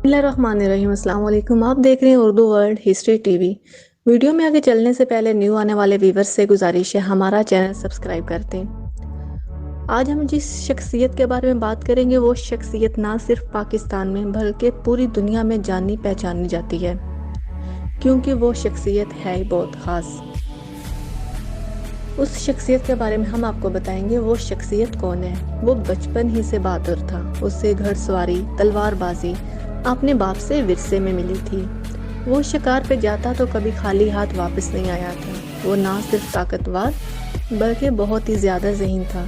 بسم اللہ الرحمن الرحیم۔ السلام علیکم، آپ دیکھ رہے ہیں Urdu world history T V. Video میں آگے چلنے سے پہلے نیو آنے والے ویورز سے گزارش ہے ہمارا چینل سبسکرائب کرتے ہیں۔ آج ہم جس شخصیت کے بارے میں بات کریں گے وہ شخصیت نہ صرف پاکستان میں بلکہ پوری دنیا میں جانی پہچانی جاتی ہے، کیونکہ وہ شخصیت ہے ہی بہت خاص۔ اس شخصیت کے بارے میں ہم آپ کو بتائیں گے وہ شخصیت کون ہے۔ وہ بچپن ہی سے بہادر تھا، اسے گھڑ سواری، تلوار بازی اپنے باپ سے ورثے میں ملی تھی۔ وہ شکار پہ جاتا تو کبھی خالی ہاتھ واپس نہیں آیا تھا۔ وہ نہ صرف طاقتور بلکہ بہت ہی زیادہ ذہین تھا۔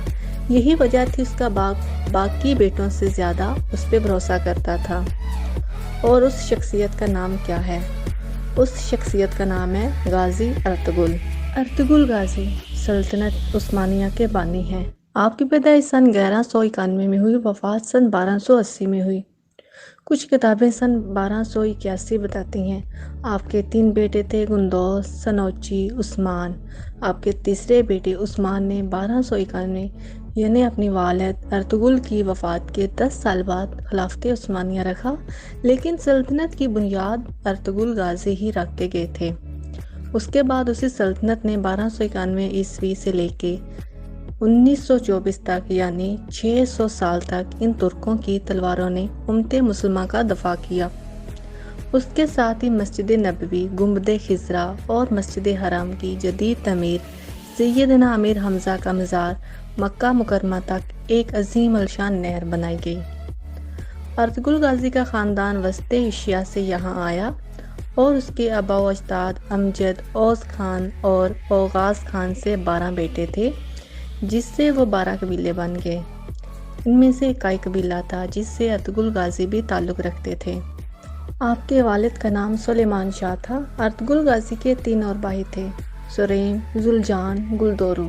یہی وجہ تھی اس کا باپ باقی بیٹوں سے زیادہ اس پہ بھروسہ کرتا تھا۔ اور اس شخصیت کا نام کیا ہے؟ اس شخصیت کا نام ہے غازی ارطغرل۔ ارطغرل غازی سلطنت عثمانیہ کے بانی ہیں۔ آپ کی پیدائش سن 1191 میں ہوئی، وفات سن 1280 میں ہوئی۔ کچھ کتابیں سن 1281 بتاتی ہیں۔ آپ کے 3 بیٹے تھے، گندوز، سنوچی، عثمان۔ آپ کے تیسرے بیٹے عثمان نے 1251 میں یعنی اپنی والد ارطغرل کی وفات کے 10 سال بعد خلافت عثمانیہ رکھا، لیکن سلطنت کی بنیاد ارطغرل غازی ہی رکھ کے گئے تھے۔ اس کے بعد اسی سلطنت نے 1291 عیسوی سے لے کے 1924 تک یعنی 600 سال تک ان ترکوں کی تلواروں نے امت مسلمہ کا دفاع کیا۔ اس کے ساتھ ہی مسجد نبوی، گنبد خضرا اور مسجد حرام کی جدید تعمیر، سیدنا امیر حمزہ کا مزار، مکہ مکرمہ تک ایک عظیم الشان نہر بنائی گئی۔ ارطغرل غازی کا خاندان وسط ایشیا سے یہاں آیا اور اس کے آباء و اجداد امجد، اوس خان اور اوغاز خان سے 12 بیٹے تھے، جس سے وہ 12 قبیلے بن گئے۔ ان میں سے اکائی قبیلہ تھا جس سے ارطغرل غازی بھی تعلق رکھتے تھے۔ آپ کے والد کا نام سلیمان شاہ تھا۔ ارطغرل غازی کے 3 اور بھائی تھے، سریم، زلجان، گلدورو۔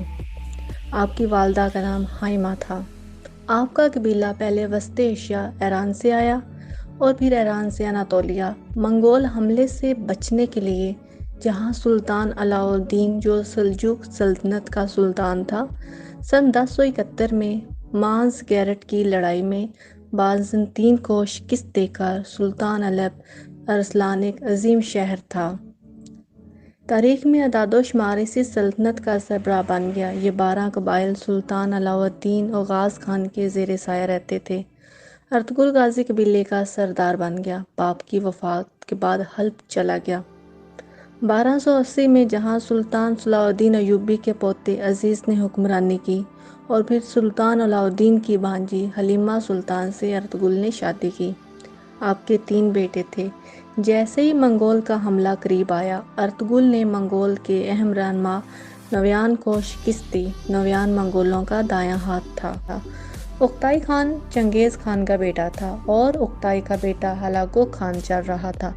آپ کی والدہ کا نام حائمہ تھا۔ آپ کا قبیلہ پہلے وسط ایشیا ایران سے آیا اور پھر ایران سے اناطولیہ۔ منگول حملے سے بچنے کے لیے جہاں سلطان علاء الدین جو سلجوق سلطنت کا سلطان تھا، سن 1071 میں مانز گیرٹ کی لڑائی میں بازنطین کو شکست دے کر سلطان الب ارسلان ایک عظیم شہر تھا۔ تاریخ میں اعداد و شمار اسی سلطنت کا سربراہ بن گیا۔ یہ 12 قبائل سلطان علاء الدین اوغاز خان کے زیر سایہ رہتے تھے۔ ارطغرل غازی قبیلے کا سردار بن گیا۔ باپ کی وفات کے بعد حلب چلا گیا۔ 1280 میں جہاں سلطان صلاح الدین ایوبی کے پوتے عزیز نے حکمرانی کی اور پھر سلطان علاء الدین کی بھانجی حلیمہ سلطان سے ارطغرل نے شادی کی۔ آپ کے 3 بیٹے تھے۔ جیسے ہی منگول کا حملہ قریب آیا، ارطغرل نے منگول کے اہم رہنما نویان کو شکست دی۔ نویان منگولوں کا دایاں ہاتھ تھا۔ اکتائی خان چنگیز خان کا بیٹا تھا اور اکتائی کا بیٹا ہلاکو خان چل رہا تھا،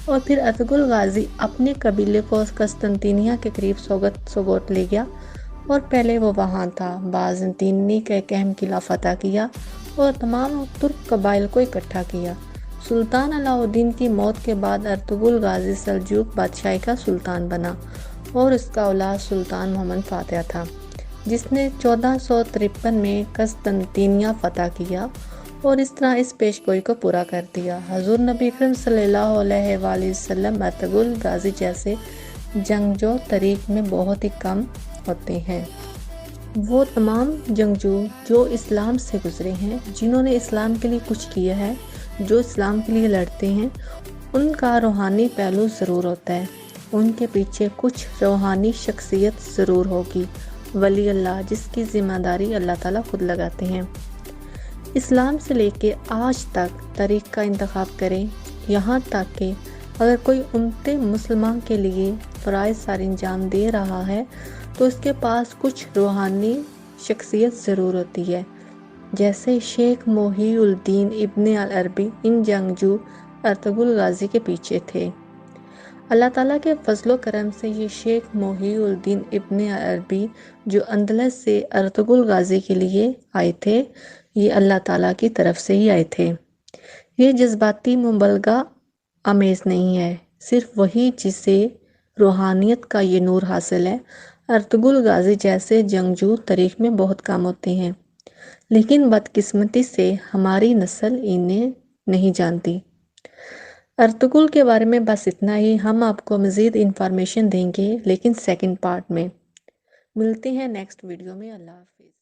اور پھر ارطغرل غازی اپنے قبیلے کو قسطنطنیہ کے قریب سوگوت لے گیا اور پہلے وہ وہاں تھا۔ بازنطین نے ایک اہم قلعہ فتح کیا اور تمام ترک قبائل کو اکٹھا کیا۔ سلطان علاء الدین کی موت کے بعد ارطغرل غازی سلجوق بادشاہی کا سلطان بنا اور اس کا اولاد سلطان محمد فاتح تھا، جس نے 1453 میں قسطنطنیہ فتح کیا اور اس طرح اس پیشگوئی کو پورا کر دیا۔ حضور نبی اکرم صلی اللہ علیہ وآلہ وسلم ارطغرل غازی جیسے جنگجو تاریخ میں بہت ہی کم ہوتے ہیں۔ وہ تمام جنگجو جو اسلام سے گزرے ہیں، جنہوں نے اسلام کے لیے کچھ کیا ہے، جو اسلام کے لیے لڑتے ہیں، ان کا روحانی پہلو ضرور ہوتا ہے۔ ان کے پیچھے کچھ روحانی شخصیت ضرور ہوگی، ولی اللہ، جس کی ذمہ داری اللہ تعالیٰ خود لگاتے ہیں۔ اسلام سے لے کے آج تک تاریخ کا انتخاب کریں، یہاں تک کہ اگر کوئی امت مسلمہ کے لیے فرائض سر انجام دے رہا ہے تو اس کے پاس کچھ روحانی شخصیت ضرور ہوتی ہے، جیسے شیخ محی الدین ابن العربی۔ ان جنگجو ارطغرل غازی کے پیچھے تھے۔ اللہ تعالیٰ کے فضل و کرم سے یہ شیخ محی الدین ابن العربی جو اندلس سے ارطغرل غازی کے لیے آئے تھے، یہ اللہ تعالیٰ کی طرف سے ہی آئے تھے۔ یہ جذباتی مبالغہ آمیز نہیں ہے، صرف وہی جسے روحانیت کا یہ نور حاصل ہے۔ ارطغرل غازی جیسے جنگجو تاریخ میں بہت کم ہوتے ہیں، لیکن بدقسمتی سے ہماری نسل انہیں نہیں جانتی۔ ارطغرل کے بارے میں بس اتنا ہی. ہم آپ کو مزید انفارمیشن دیں گے لیکن سیکنڈ پارٹ میں. ملتے ہیں نیکسٹ ویڈیو میں. اللہ حافظ.